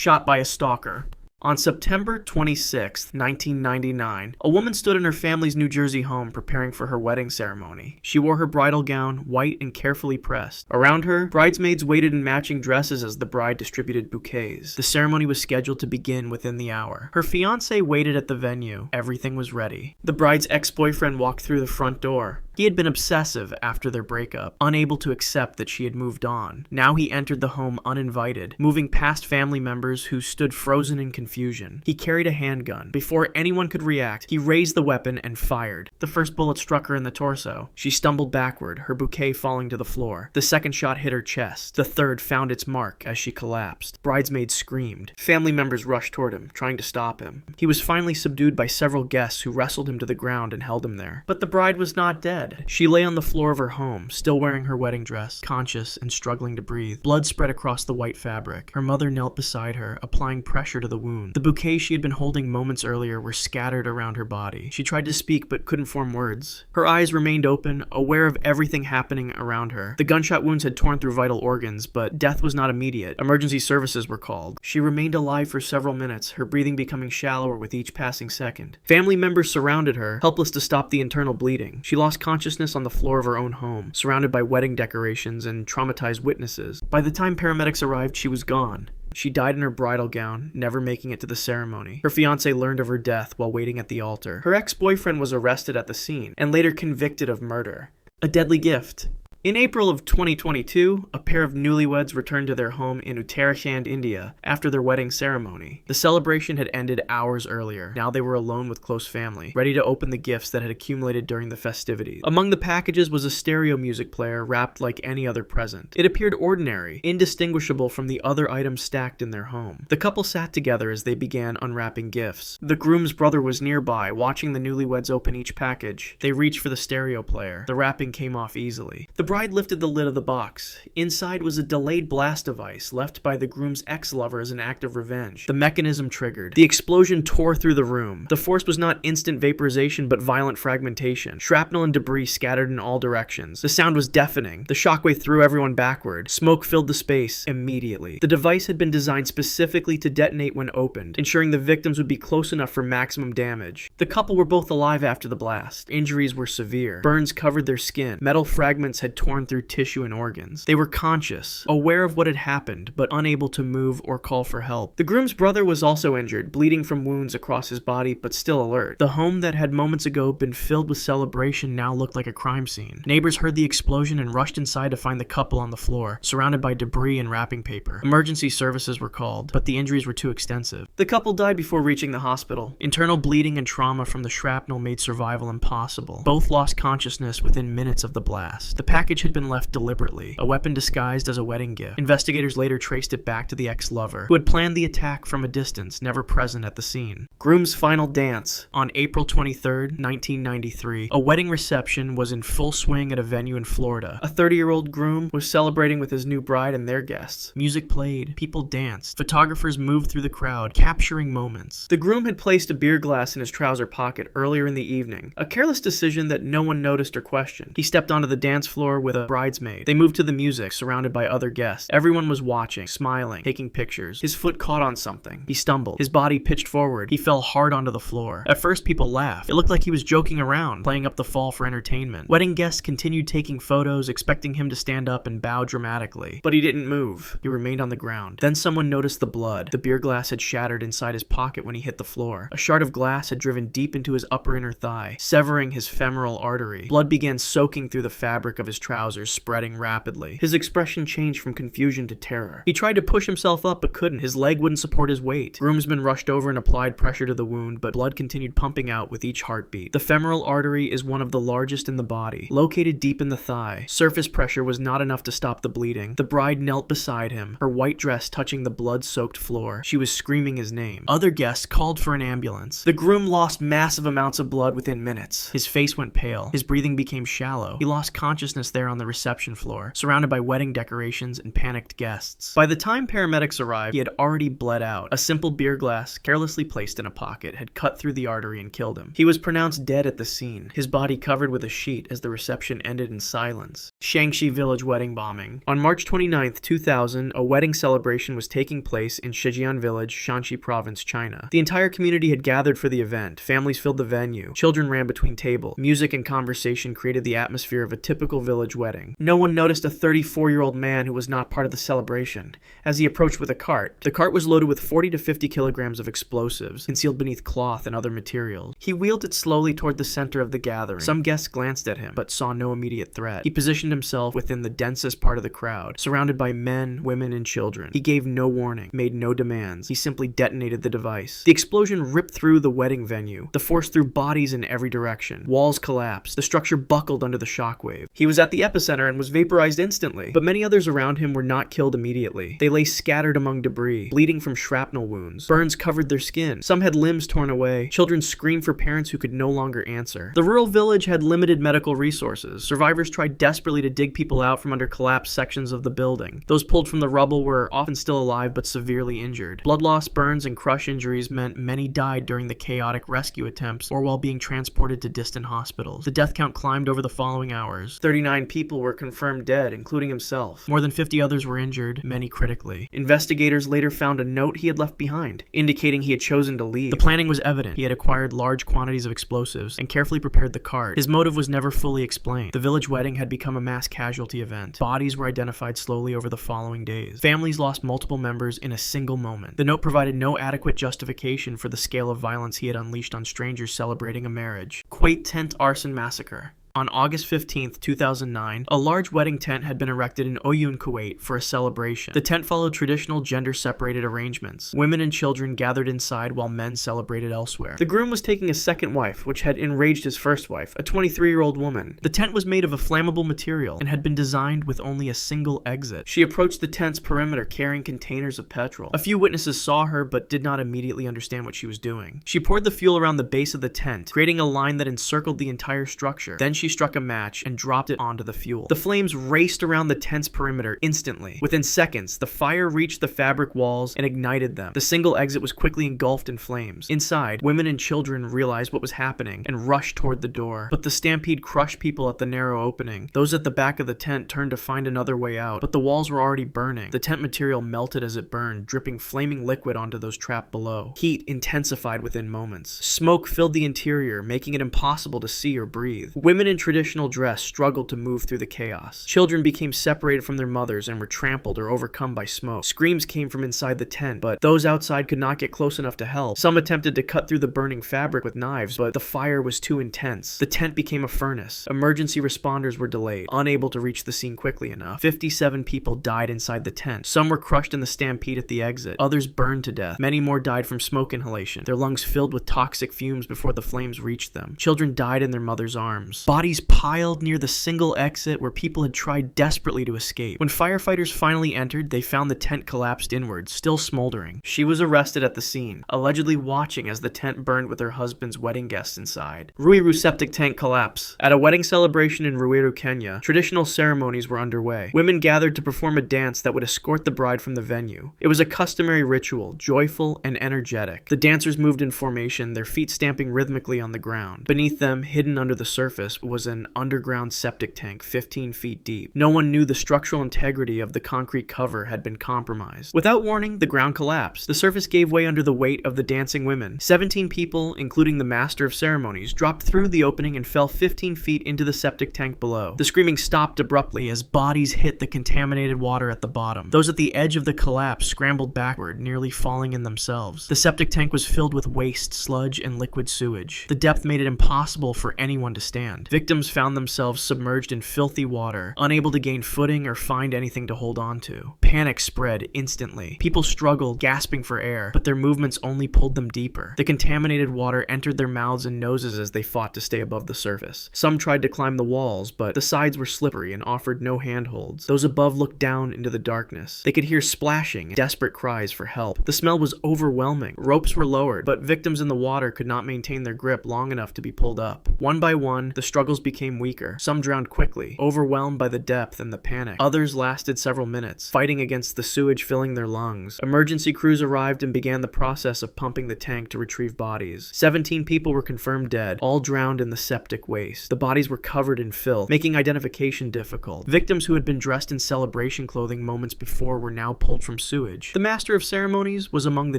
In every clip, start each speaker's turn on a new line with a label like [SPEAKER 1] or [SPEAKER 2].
[SPEAKER 1] shot by a stalker. On September 26, 1999, a woman stood in her family's New Jersey home preparing for her wedding ceremony. She wore her bridal gown, white and carefully pressed. Around her, bridesmaids waited in matching dresses as the bride distributed bouquets. The ceremony was scheduled to begin within the hour. Her fiancé waited at the venue. Everything was ready. The bride's ex-boyfriend walked through the front door. He had been obsessive after their breakup, unable to accept that she had moved on. Now he entered the home uninvited, moving past family members who stood frozen in confusion. He carried a handgun. Before anyone could react, he raised the weapon and fired. The first bullet struck her in the torso. She stumbled backward, her bouquet falling to the floor. The second shot hit her chest. The third found its mark as she collapsed. Bridesmaids screamed. Family members rushed toward him, trying to stop him. He was finally subdued by several guests who wrestled him to the ground and held him there. But the bride was not dead. She lay on the floor of her home, still wearing her wedding dress, conscious and struggling to breathe. Blood spread across the white fabric. Her mother knelt beside her, applying pressure to the wound. The bouquets she had been holding moments earlier were scattered around her body. She tried to speak but couldn't form words. Her eyes remained open, aware of everything happening around her. The gunshot wounds had torn through vital organs, but death was not immediate. Emergency services were called. She remained alive for several minutes, her breathing becoming shallower with each passing second. Family members surrounded her, helpless to stop the internal bleeding. She lost consciousness on the floor of her own home, surrounded by wedding decorations and traumatized witnesses. By the time paramedics arrived, she was gone. She died in her bridal gown, never making it to the ceremony. Her fiancé learned of her death while waiting at the altar. Her ex-boyfriend was arrested at the scene and later convicted of murder. A deadly gift. In April of 2022, a pair of newlyweds returned to their home in Uttarakhand, India, after their wedding ceremony. The celebration had ended hours earlier. Now they were alone with close family, ready to open the gifts that had accumulated during the festivities. Among the packages was a stereo music player wrapped like any other present. It appeared ordinary, indistinguishable from the other items stacked in their home. The couple sat together as they began unwrapping gifts. The groom's brother was nearby, watching the newlyweds open each package. They reached for the stereo player. The wrapping came off easily. The bride lifted the lid of the box. Inside was a delayed blast device left by the groom's ex-lover as an act of revenge. The mechanism triggered. The explosion tore through the room. The force was not instant vaporization but violent fragmentation. Shrapnel and debris scattered in all directions. The sound was deafening. The shockwave threw everyone backward. Smoke filled the space immediately. The device had been designed specifically to detonate when opened, ensuring the victims would be close enough for maximum damage. The couple were both alive after the blast. Injuries were severe. Burns covered their skin. Metal fragments had torn through tissue and organs. They were conscious, aware of what had happened, but unable to move or call for help. The groom's brother was also injured, bleeding from wounds across his body, but still alert. The home that had moments ago been filled with celebration now looked like a crime scene. Neighbors heard the explosion and rushed inside to find the couple on the floor, surrounded by debris and wrapping paper. Emergency services were called, but the injuries were too extensive. The couple died before reaching the hospital. Internal bleeding and trauma from the shrapnel made survival impossible. Both lost consciousness within minutes of the blast. The package had been left deliberately, a weapon disguised as a wedding gift. Investigators later traced it back to the ex-lover, who had planned the attack from a distance, never present at the scene. Groom's final dance. On April 23, 1993, a wedding reception was in full swing at a venue in Florida. A 30-year-old groom was celebrating with his new bride and their guests. Music played, people danced, photographers moved through the crowd, capturing moments. The groom had placed a beer glass in his trouser pocket earlier in the evening, a careless decision that no one noticed or questioned. He stepped onto the dance floor with a bridesmaid. They moved to the music, surrounded by other guests. Everyone was watching, smiling, taking pictures. His foot caught on something. He stumbled. His body pitched forward. He fell hard onto the floor. At first, people laughed. It looked like he was joking around, playing up the fall for entertainment. Wedding guests continued taking photos, expecting him to stand up and bow dramatically. But he didn't move. He remained on the ground. Then someone noticed the blood. The beer glass had shattered inside his pocket when he hit the floor. A shard of glass had driven deep into his upper inner thigh, severing his femoral artery. Blood began soaking through the fabric of his trousers, spreading rapidly. His expression changed from confusion to terror. He tried to push himself up but couldn't. His leg wouldn't support his weight. Groomsmen rushed over and applied pressure to the wound, but blood continued pumping out with each heartbeat. The femoral artery is one of the largest in the body, located deep in the thigh. Surface pressure was not enough to stop the bleeding. The bride knelt beside him, her white dress touching the blood-soaked floor. She was screaming his name. Other guests called for an ambulance. The groom lost massive amounts of blood within minutes. His face went pale. His breathing became shallow. He lost consciousness there on the reception floor, surrounded by wedding decorations and panicked guests. By the time paramedics arrived, he had already bled out. A simple beer glass carelessly placed in a a pocket had cut through the artery and killed him. He was pronounced dead at the scene, his body covered with a sheet as the reception ended in silence. Shanxi village wedding bombing. On March 29, 2000, a wedding celebration was taking place in Shijian village, Shanxi province, China. The entire community had gathered for the event. Families filled the venue. Children ran between tables. Music and conversation created the atmosphere of a typical village wedding. No one noticed a 34-year-old man who was not part of the celebration. As he approached with a cart, the cart was loaded with 40 to 50 kilograms of explosives, concealed beneath cloth and other materials. He wheeled it slowly toward the center of the gathering. Some guests glanced at him, but saw no immediate threat. He positioned himself within the densest part of the crowd, surrounded by men, women, and children. He gave no warning, made no demands. He simply detonated the device. The explosion ripped through the wedding venue. The force threw bodies in every direction. Walls collapsed. The structure buckled under the shockwave. He was at the epicenter and was vaporized instantly, but many others around him were not killed immediately. They lay scattered among debris, bleeding from shrapnel wounds. Burns covered their skin. Some had limbs torn away. Children screamed for parents who could no longer answer. The rural village had limited medical resources. Survivors tried desperately to dig people out from under collapsed sections of the building. Those pulled from the rubble were often still alive but severely injured. Blood loss, burns, and crush injuries meant many died during the chaotic rescue attempts or while being transported to distant hospitals. The death count climbed over the following hours. 39 people were confirmed dead, including himself. More than 50 others were injured, many critically. Investigators later found a note he had left behind, indicating he had chosen to leave. The planning was evident. He had acquired large quantities of explosives and carefully prepared the cart. His motive was never fully explained. The village wedding had become a mass casualty event. Bodies were identified slowly over the following days. Families lost multiple members in a single moment. The note provided no adequate justification for the scale of violence he had unleashed on strangers celebrating a marriage. Kuwait tent arson massacre. On August 15, 2009, a large wedding tent had been erected in Oyun, Kuwait for a celebration. The tent followed traditional gender-separated arrangements. Women and children gathered inside while men celebrated elsewhere. The groom was taking a second wife, which had enraged his first wife, a 23-year-old woman. The tent was made of a flammable material and had been designed with only a single exit. She approached the tent's perimeter carrying containers of petrol. A few witnesses saw her but did not immediately understand what she was doing. She poured the fuel around the base of the tent, creating a line that encircled the entire structure. Then she struck a match and dropped it onto the fuel. The flames raced around the tent's perimeter instantly. Within seconds, the fire reached the fabric walls and ignited them. The single exit was quickly engulfed in flames. Inside, women and children realized what was happening and rushed toward the door. But the stampede crushed people at the narrow opening. Those at the back of the tent turned to find another way out, but the walls were already burning. The tent material melted as it burned, dripping flaming liquid onto those trapped below. Heat intensified within moments. Smoke filled the interior, making it impossible to see or breathe. Women in traditional dress struggled to move through the chaos. Children became separated from their mothers and were trampled or overcome by smoke. Screams came from inside the tent, but those outside could not get close enough to help. Some attempted to cut through the burning fabric with knives, but the fire was too intense. The tent became a furnace. Emergency responders were delayed, unable to reach the scene quickly enough. 57 people died inside the tent. Some were crushed in the stampede at the exit. Others burned to death. Many more died from smoke inhalation, their lungs filled with toxic fumes before the flames reached them. Children died in their mother's arms. Bodies piled near the single exit where people had tried desperately to escape. When firefighters finally entered, they found the tent collapsed inwards, still smoldering. She was arrested at the scene, allegedly watching as the tent burned with her husband's wedding guests inside. Ruiru Septic-Tank collapse. At a wedding celebration in Ruiru, Kenya, traditional ceremonies were underway. Women gathered to perform a dance that would escort the bride from the venue. It was a customary ritual, joyful and energetic. The dancers moved in formation, their feet stamping rhythmically on the ground. Beneath them, hidden under the surface, was an underground septic tank 15 feet deep. No one knew the structural integrity of the concrete cover had been compromised. Without warning, the ground collapsed. The surface gave way under the weight of the dancing women. 17 people, including the master of ceremonies, dropped through the opening and fell 15 feet into the septic tank below. The screaming stopped abruptly as bodies hit the contaminated water at the bottom. Those at the edge of the collapse scrambled backward, nearly falling in themselves. The septic tank was filled with waste, sludge, and liquid sewage. The depth made it impossible for anyone to stand. Victims found themselves submerged in filthy water, unable to gain footing or find anything to hold on to. Panic spread instantly. People struggled, gasping for air, but their movements only pulled them deeper. The contaminated water entered their mouths and noses as they fought to stay above the surface. Some tried to climb the walls, but the sides were slippery and offered no handholds. Those above looked down into the darkness. They could hear splashing and desperate cries for help. The smell was overwhelming. Ropes were lowered, but victims in the water could not maintain their grip long enough to be pulled up. One by one, the struggle struggles became weaker. Some drowned quickly, overwhelmed by the depth and the panic. Others lasted several minutes, fighting against the sewage filling their lungs. Emergency crews arrived and began the process of pumping the tank to retrieve bodies. 17 people were confirmed dead, all drowned in the septic waste. The bodies were covered in filth, making identification difficult. Victims who had been dressed in celebration clothing moments before were now pulled from sewage. The master of ceremonies was among the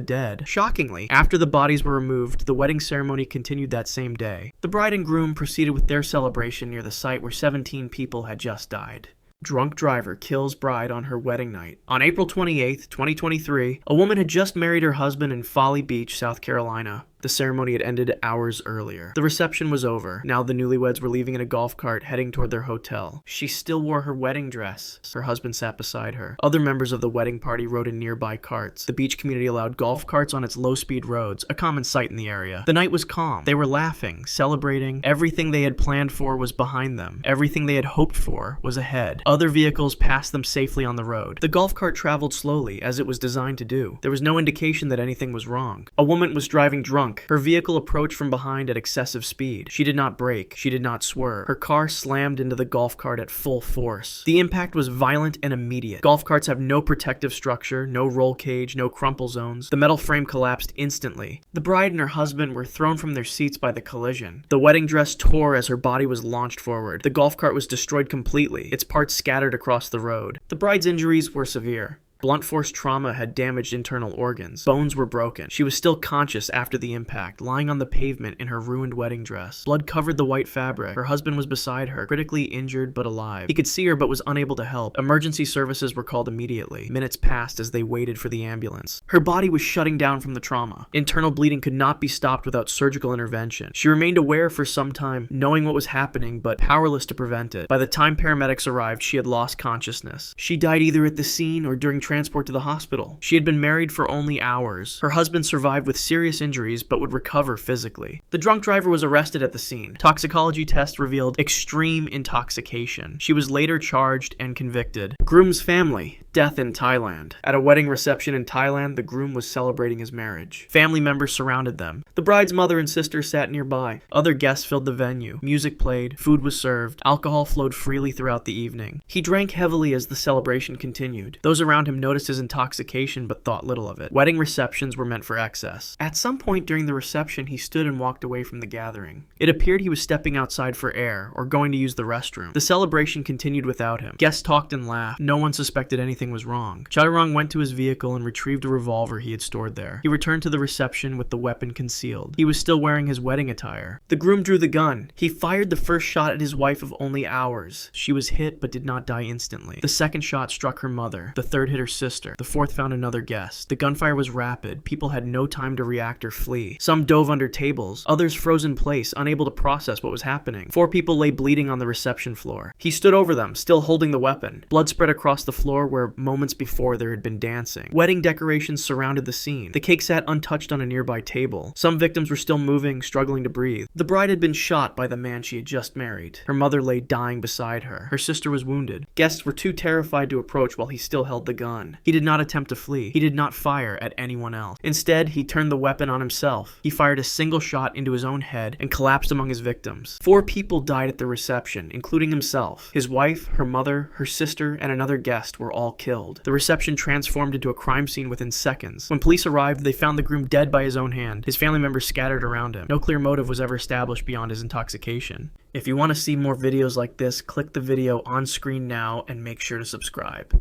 [SPEAKER 1] dead. Shockingly, after the bodies were removed, the wedding ceremony continued that same day. The bride and groom proceeded with their celebration near the site where 17 people had just died. Drunk driver kills bride on her wedding night. On April 28, 2023, a woman had just married her husband in Folly Beach, South Carolina. The ceremony had ended hours earlier. The reception was over. Now the newlyweds were leaving in a golf cart heading toward their hotel. She still wore her wedding dress. Her husband sat beside her. Other members of the wedding party rode in nearby carts. The beach community allowed golf carts on its low-speed roads, a common sight in the area. The night was calm. They were laughing, celebrating. Everything they had planned for was behind them. Everything they had hoped for was ahead. Other vehicles passed them safely on the road. The golf cart traveled slowly, as it was designed to do. There was no indication that anything was wrong. A woman was driving drunk. Her vehicle approached from behind at excessive speed. She did not brake. She did not swerve. Her car slammed into the golf cart at full force. The impact was violent and immediate. Golf carts have no protective structure, no roll cage, no crumple zones. The metal frame collapsed instantly. The bride and her husband were thrown from their seats by the collision. The wedding dress tore as her body was launched forward. The golf cart was destroyed completely, its parts scattered across the road. The bride's injuries were severe. Blunt force trauma had damaged internal organs. Bones were broken. She was still conscious after the impact, lying on the pavement in her ruined wedding dress. Blood covered the white fabric. Her husband was beside her, critically injured but alive. He could see her but was unable to help. Emergency services were called immediately. Minutes passed as they waited for the ambulance. Her body was shutting down from the trauma. Internal bleeding could not be stopped without surgical intervention. She remained aware for some time, knowing what was happening but powerless to prevent it. By the time paramedics arrived, she had lost consciousness. She died either at the scene or during transport to the hospital. She had been married for only hours. Her husband survived with serious injuries but would recover physically. The drunk driver was arrested at the scene. Toxicology tests revealed extreme intoxication. She was later charged and convicted. Groom's family. Death in Thailand. At a wedding reception in Thailand, the groom was celebrating his marriage. Family members surrounded them. The bride's mother and sister sat nearby. Other guests filled the venue. Music played. Food was served. Alcohol flowed freely throughout the evening. He drank heavily as the celebration continued. Those around him noticed his intoxication but thought little of it. Wedding receptions were meant for excess. At some point during the reception, he stood and walked away from the gathering. It appeared he was stepping outside for air or going to use the restroom. The celebration continued without him. Guests talked and laughed. No one suspected anything was wrong. Chaturang went to his vehicle and retrieved a revolver he had stored there. He returned to the reception with the weapon concealed. He was still wearing his wedding attire. The groom drew the gun. He fired the first shot at his wife of only hours. She was hit but did not die instantly. The second shot struck her mother. The third hit her sister. The fourth found another guest. The gunfire was rapid. People had no time to react or flee. Some dove under tables. Others froze in place, unable to process what was happening. 4 people lay bleeding on the reception floor. He stood over them, still holding the weapon. Blood spread across the floor where moments before there had been dancing. Wedding decorations surrounded the scene. The cake sat untouched on a nearby table. Some victims were still moving, struggling to breathe. The bride had been shot by the man she had just married. Her mother lay dying beside her. Her sister was wounded. Guests were too terrified to approach while he still held the gun. He did not attempt to flee. He did not fire at anyone else. Instead, he turned the weapon on himself. He fired a single shot into his own head and collapsed among his victims. 4 people died at the reception, including himself. His wife, her mother, her sister, and another guest were all killed. The reception transformed into a crime scene within seconds. When police arrived, they found the groom dead by his own hand. His family members scattered around him. No clear motive was ever established beyond his intoxication. If you want to see more videos like this, click the video on screen now and make sure to subscribe.